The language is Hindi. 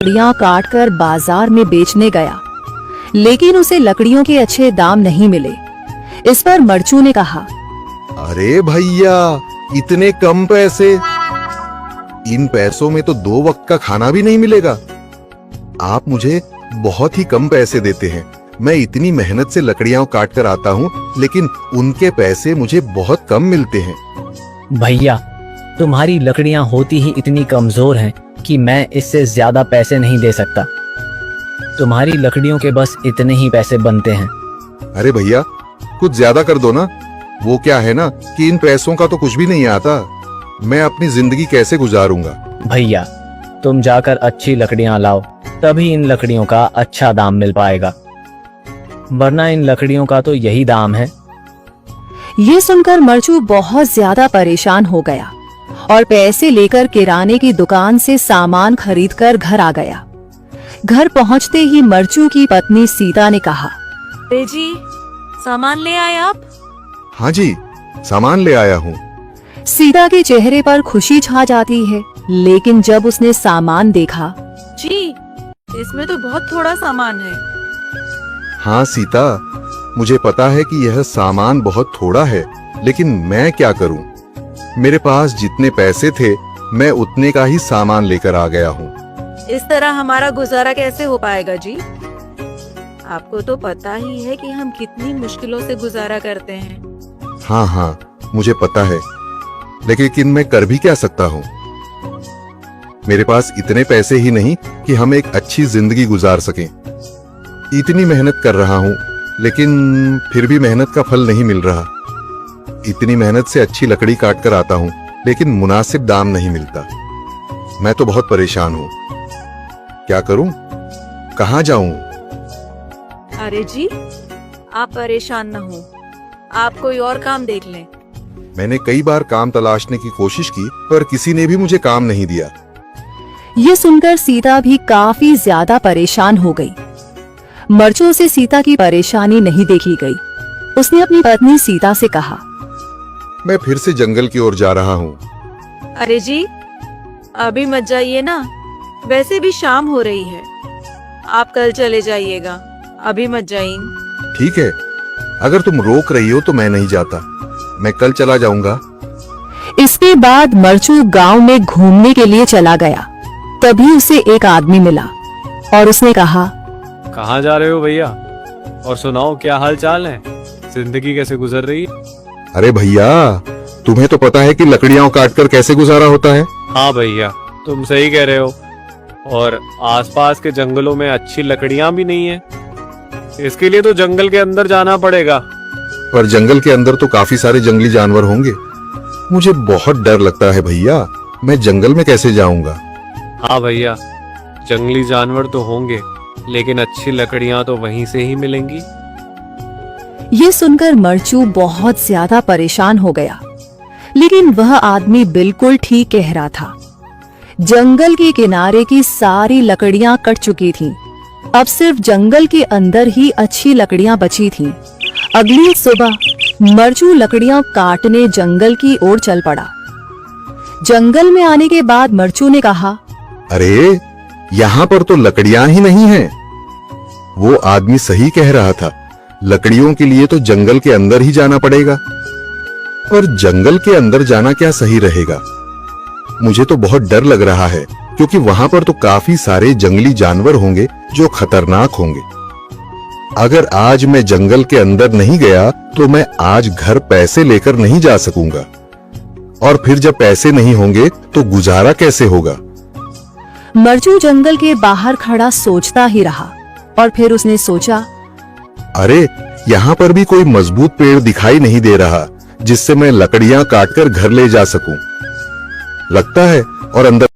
लकड़ियां काटकर बाजार में बेचने गया, लेकिन उसे लकड़ियों के अच्छे दाम नहीं मिले। इस पर मरचू ने कहा, अरे भैया, इतने कम पैसे, इन पैसों में तो 2 वक्त का खाना भी नहीं मिलेगा। आप मुझे बहुत ही कम पैसे देते हैं। मैं इतनी मेहनत से लकड़ियां काट कर आता हूँ, लेकिन उनके पैसे मुझे बहुत कम मिलते हैं। भैया, तुम्हारी लकड़ियां होती ही इतनी कमजोर हैं कि मैं इससे ज्यादा पैसे नहीं दे सकता। तुम्हारी लकड़ियों के बस इतने ही पैसे बनते हैं। अरे भैया, कुछ ज्यादा कर दो ना। वो क्या है ना कि इन पैसों का तो कुछ भी नहीं आता। मैं अपनी जिंदगी कैसे गुजारूंगा। भैया, तुम जाकर अच्छी लकड़ियां लाओ, तभी इन लकड़ियों का अच्छा दाम मिल पाएगा, वरना इन लकड़ियों का तो यही दाम है। ये सुनकर मरचू बहुत ज्यादा परेशान हो गया और पैसे लेकर किराने की दुकान से सामान खरीदकर घर आ गया। घर पहुंचते ही मरचू की पत्नी सीता ने कहा, अरे जी, सामान ले आए आप? हाँ जी, सामान ले आया हूँ। सीता के चेहरे पर खुशी छा जाती है, लेकिन जब उसने सामान देखा, जी, इसमें तो बहुत थोड़ा सामान है। हाँ सीता, मुझे पता है कि यह सामान बहुत थोड़ा है, लेकिन मैं क्या करूं? मेरे पास जितने पैसे थे, मैं उतने का ही सामान लेकर आ गया हूँ। इस तरह हमारा गुजारा कैसे हो पाएगा जी? आपको तो पता ही है कि हम कितनी मुश्किलों से गुजारा करते हैं। हाँ हाँ, मुझे पता है, लेकिन मैं कर भी क्या सकता हूँ? मेरे पास इतने पैसे ही नहीं कि हम एक अच्छी जिंदगी गुजार सकें। इतनी मेहनत कर रहा हूँ, लेकिन फिर भी मेहनत का फल नहीं मिल रहा। इतनी मेहनत से अच्छी लकड़ी काट कर आता हूँ, लेकिन मुनासिब दाम नहीं मिलता। मैं तो बहुत परेशान हूँ। क्या करूं? कहाँ जाऊं? अरे जी, आप परेशान न हो, आप कोई और काम देख लें। मैंने कई बार काम तलाशने की कोशिश की, पर किसी ने भी मुझे काम नहीं दिया। ये सुनकर सीता भी काफी ज्यादा परेशान हो गई। मरचू से सीता की परेशानी नहीं देखी गई। उसने अपनी पत्नी सीता से कहा, मैं फिर से जंगल की ओर जा रहा हूँ। अरे जी, अभी मत जाइए ना, वैसे भी शाम हो रही है। आप कल चले जाइएगा, अभी मत जाइए। ठीक है, अगर तुम रोक रही हो तो मैं नहीं जाता। मैं कल चला जाऊंगा। इसके बाद मरचू गांव में घूमने के लिए चला गया। तभी उसे एक आदमी मिला और उसने कहा, कहाँ जा रहे हो भैया? और सुनाओ, क्या हाल चाल है? जिंदगी कैसे गुजर रही है? अरे भैया, तुम्हें तो पता है कि लकड़ियां काटकर कैसे गुजारा होता है। हाँ भैया, तुम सही कह रहे हो। और आसपास के जंगलों में अच्छी लकड़ियां भी नहीं है। इसके लिए तो जंगल के अंदर जाना पड़ेगा। पर जंगल के अंदर तो काफी सारे जंगली जानवर होंगे। मुझे बहुत डर लगता है भैया, मैं जंगल में कैसे जाऊंगा? हाँ भैया, जंगली जानवर तो होंगे, लेकिन अच्छी लकड़ियां तो वहीं से ही मिलेंगी। ये सुनकर मरचू बहुत ज्यादा परेशान हो गया, लेकिन वह आदमी बिल्कुल ठीक कह रहा था। जंगल के किनारे की सारी लकड़ियां कट चुकी थीं। अब सिर्फ जंगल के अंदर ही अच्छी लकड़ियां बची थीं। अगली सुबह मरचू लकड़ियां काटने जंगल की ओर चल पड़ा। जंगल में आने के बाद मरचू ने कहा, अरे, यहाँ पर तो लकड़ियां ही नहीं हैं। वो आदमी सही कह रहा था, लकड़ियों के लिए तो जंगल के अंदर ही जाना पड़ेगा। और जंगल के अंदर जाना क्या सही रहेगा? मुझे तो बहुत डर लग रहा है, क्योंकि वहां पर तो काफी सारे जंगली जानवर होंगे जो खतरनाक होंगे। अगर आज मैं जंगल के अंदर नहीं गया तो मैं आज घर पैसे लेकर नहीं जा सकूंगा, और फिर जब पैसे नहीं होंगे तो गुजारा कैसे होगा? मरचू जंगल के बाहर खड़ा सोचता ही रहा और फिर उसने सोचा, अरे, यहाँ पर भी कोई मजबूत पेड़ दिखाई नहीं दे रहा जिससे मैं लकड़ियां काटकर घर ले जा सकूं। लगता है और अंदर